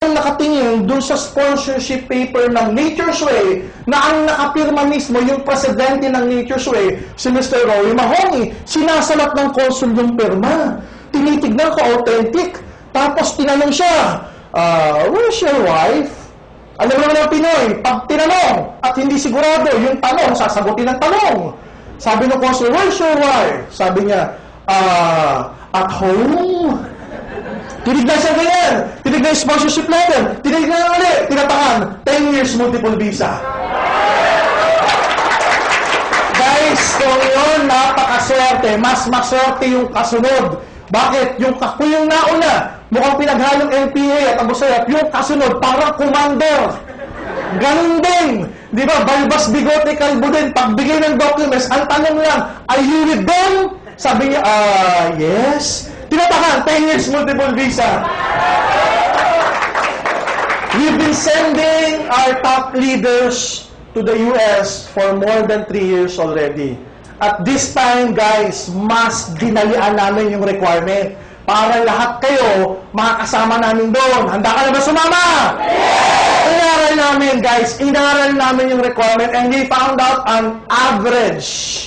nakatingin dun sa sponsorship paper ng Nature's Way na ang nakapirma mismo yung presidente ng Nature's Way, si Mr. Roy Mahoney, sinasalat ng consul yung pirma. Tinitignan ko, authentic. Tapos tinanong siya, where's your wife? Alam mo naman ng Pinoy, pag tinanong at hindi sigurado yung tanong, sasagutin ng tanong. Sabi ng consul, where's your wife? Sabi niya, at home. Tinignan siya ganyan. Tinignan yung sponsorship letter. Tinignan ulit. Tinatakan. 10 years multiple visa. Guys, kung yun, napakaswerte. Mas maswerte yung kasunod. Bakit? Kung yung nauna, mukhang pinaghalong NPA at Abu Sayyaf, yung kasunod, parang commander. Ganun din. Di ba? Balbas, bigote, kalbo din. Pagbigay ng documents, ang tanong lang, are you with them? Sabi niya, yes. Tinatakan, 10 years multiple visa. We've been sending our top leaders to the US for more than 3 years already. At this time, guys, mas dinalian namin yung requirement para lahat kayo makakasama namin doon. Handa ka na ba sumama? Yes! Inaral namin, guys. Inaral namin yung requirement and we found out an average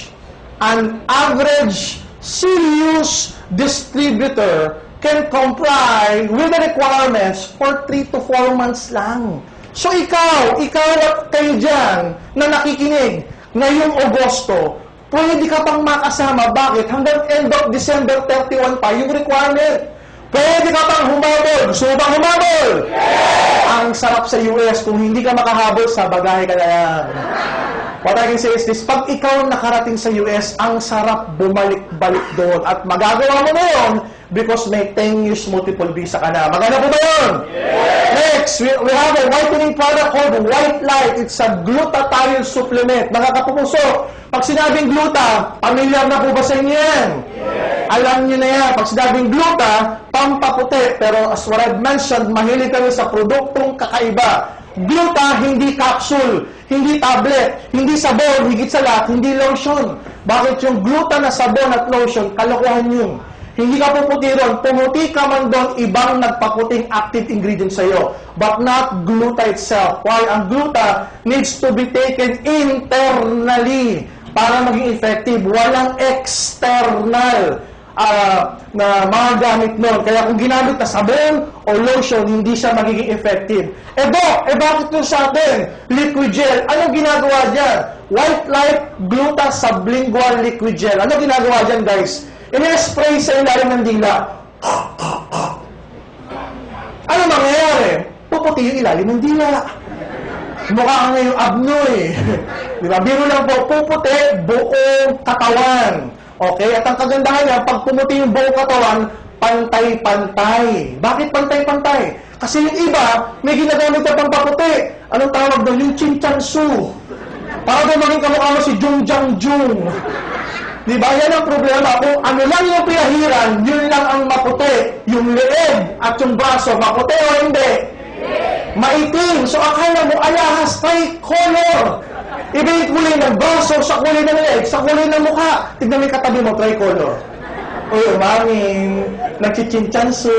serious distributor can comply with the requirements for 3 to 4 months lang. So ikaw at kayo dyan na nakikinig ngayong Agosto, pwede ka pang makasama. Bakit? Hanggang end of December 31 pa yung requirement. Pwede ka pang humabol. Gusto mo bang humabol? Yes! Ang sarap sa US, kung hindi ka makahabol, sa bagahe ka na yan. What I can say is this, pag ikaw nakarating sa US, ang sarap bumalik-balik doon. At magagawa mo na yun because may 10 years multiple visa ka na. Maganda po ba yun? Yes! Next, we have a whitening product called White Light. It's a glutathione supplement. Mga kapupuso, pag sinabing gluta, pamilyar na po ba sa inyo yan? Yes! Alam nyo na yan. Pag sinabing gluta, pampaputi. Pero as what I've mentioned, mahilig kami sa produktong kakaiba. Gluta, hindi capsule, hindi tablet, hindi sabon, higit sa lahat, hindi lotion. Bakit yung gluta na sabon at lotion, kalokohan yun. Hindi ka puputi ron. Pumuti ka man doon, ibang nagpaputing active ingredient sa'yo. But not gluta itself. Why? Ang gluta needs to be taken internally para maging effective. Walang external na mga gamit nun. Kaya kung ginamit na sabon o lotion, hindi siya magiging effective. Bakit yun sa atin? Liquid gel. Anong ginagawa dyan? White Light Gluta Sublingual Liquid Gel. Anong ginagawa dyan, guys? Ina-spray sa ilalim ng dila. Ano mangyayari? Puputi yung ilalim ng dila. Mukha nga yung abno eh. Diba? Biro lang po, puputi buong katawan. Okay? At ang kagandahan niya, pag pumuti yung buong katawan, pantay-pantay. Bakit pantay-pantay? Kasi yung iba, may ginagamit na pampaputi. Anong tawag doon? Yung chinchansu. Para doon maging kamukha mo si Jung Jang Jung. Diba? Yan ang problema. Kung ano lang yung pinahiran, yun lang ang maputi. Yung leeg at yung braso, maputi o hindi? Maitim. So akala mo, alahas, tricolor. Iba yung kulay ng braso, sa kulay ng leeg, sa kulay ng mukha. Tignan mo yung katabi mo, tricolor. Uy, umangin, nagchichinchansu.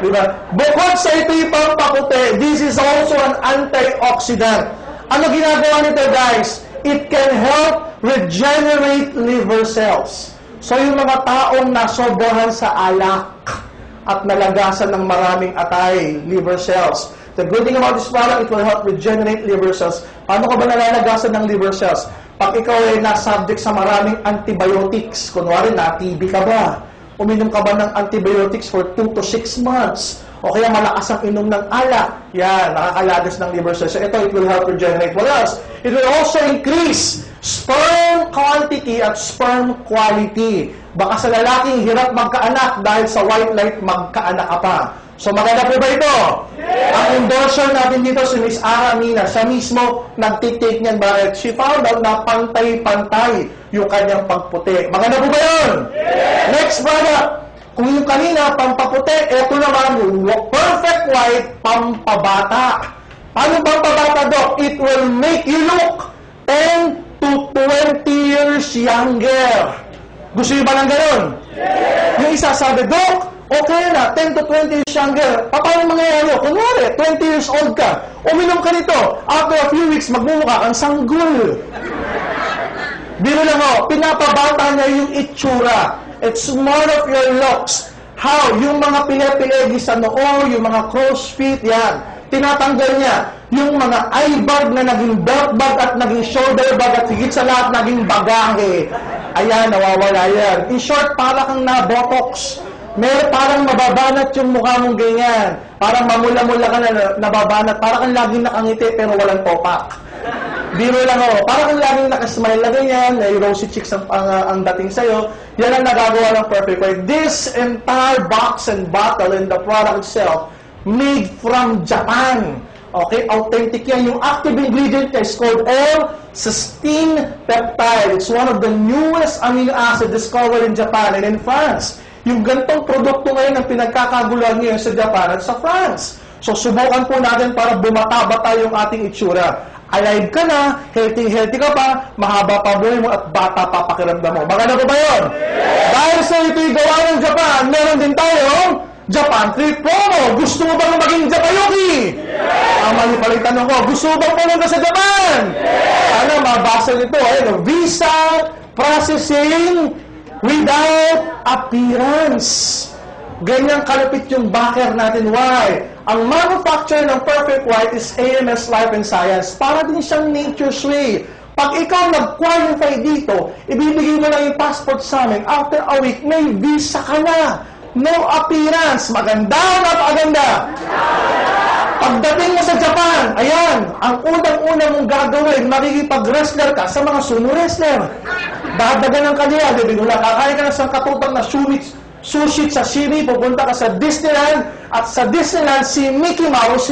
Diba? Bukod sa ito yung pampaputi, this is also an antioxidant. Ano ginagawa nito, guys? It can help regenerate liver cells. So yung mga taong nasobrahan sa alak at nalagasan ng maraming atay, liver cells. The good thing about this product, it will help regenerate liver cells. Paano ka ba nalalagasan ng liver cells? Pag ikaw ay na-subject sa maraming antibiotics, kunwari na-TB ka ba? Uminom ka ba ng antibiotics for 2 to 6 months? O kaya malakas ang inom ng alak. Yan, nakakalagas ng liver cells. So ito, it will help regenerate. What else? It will also increase sperm quantity at sperm quality. Baka sa lalaking hirap magkaanak dahil sa White Light magkaanak ka pa. So maganda po ba ito? Yes! Ang endorser natin dito si Miss Ara Mina. Siya mismo nagtitake niyan. Bakit? She found out na pantay-pantay yung kanyang pagputi. Maganda po ba yun? Yes! Next product. Kung yung kanina, pampaputi, eto naman, perfect white, pampabata. Paano pampabata, Doc? It will make you look 10 to 20 years younger. Gusto niyo ba ng ganun? Yes! Yung isa sabi, Doc, Okay na, 10 to 20 years younger. Paano mangyayari? Kunwari, 20 years old ka. Uminom ka nito. After a few weeks, magmumukha kang sanggol. Biro lang o, pinapabata niya yung itsura. It's more of your looks. How? Yung mga pile-pilegi sa noo, yung mga crow's feet, yan. Tinatanggal niya. Yung mga eye bag na naging belt bag at naging shoulder bag at higit sa lahat naging bagahe. Ayan, nawawala yan. In short, para kang na-botox. Parang mababanat yung mukha mong ganyan. Parang mamula-mula ka na nababanat. Parang kang laging nakangiti pero walang topak. Biro lang ako. Parang kang laging nakasmile na ganyan. May rosy cheeks ang dating sa'yo. Yan ang nagagawa ng Perfect White. This entire box and bottle and the product itself made from Japan. Okay? Authentic yan. Yung active ingredient is called L-cysteine peptide. It's one of the newest amino acid discovered in Japan and in France. Yung gantong produkto ngayon ang pinagkakaguluhan ngayon sa Japan at sa France. So, subukan po natin para bumata-bata yung ating itsura. Alive ka na, healthy ka pa, mahaba pa buhay mo at bata pa pakiramdam mo. Maganda po ba yun? Yes! Dahil sa ito'y gawa ng Japan, meron din tayong Japan Trip Promo. Gusto mo bang maging Japayuki? Yes! Mali pala yung tanong ko. Gusto mo bang pumunta sa Japan? Yes! Ano, mabasa nito, visa processing without appearance. Ganyan kalapit yung backer natin. Why? Ang manufacturer ng Perfect White is AMS Life and Science. Para din siyang nature's way. Pag ikaw nag-qualify dito, ibibigay mo lang yung passport sa amin. After a week, may visa ka na. No appearance. Maganda o napakaganda? Pagdating mo sa Japan, ayan, ang unang-una mong gagawin, makikipag-wrestler ka sa mga sumo wrestler. Dadagan ng kanila, bibigula, kakain ka na sa katutang na sushi, sashimi, pupunta ka sa Disneyland, at sa Disneyland, si Mickey Mouse,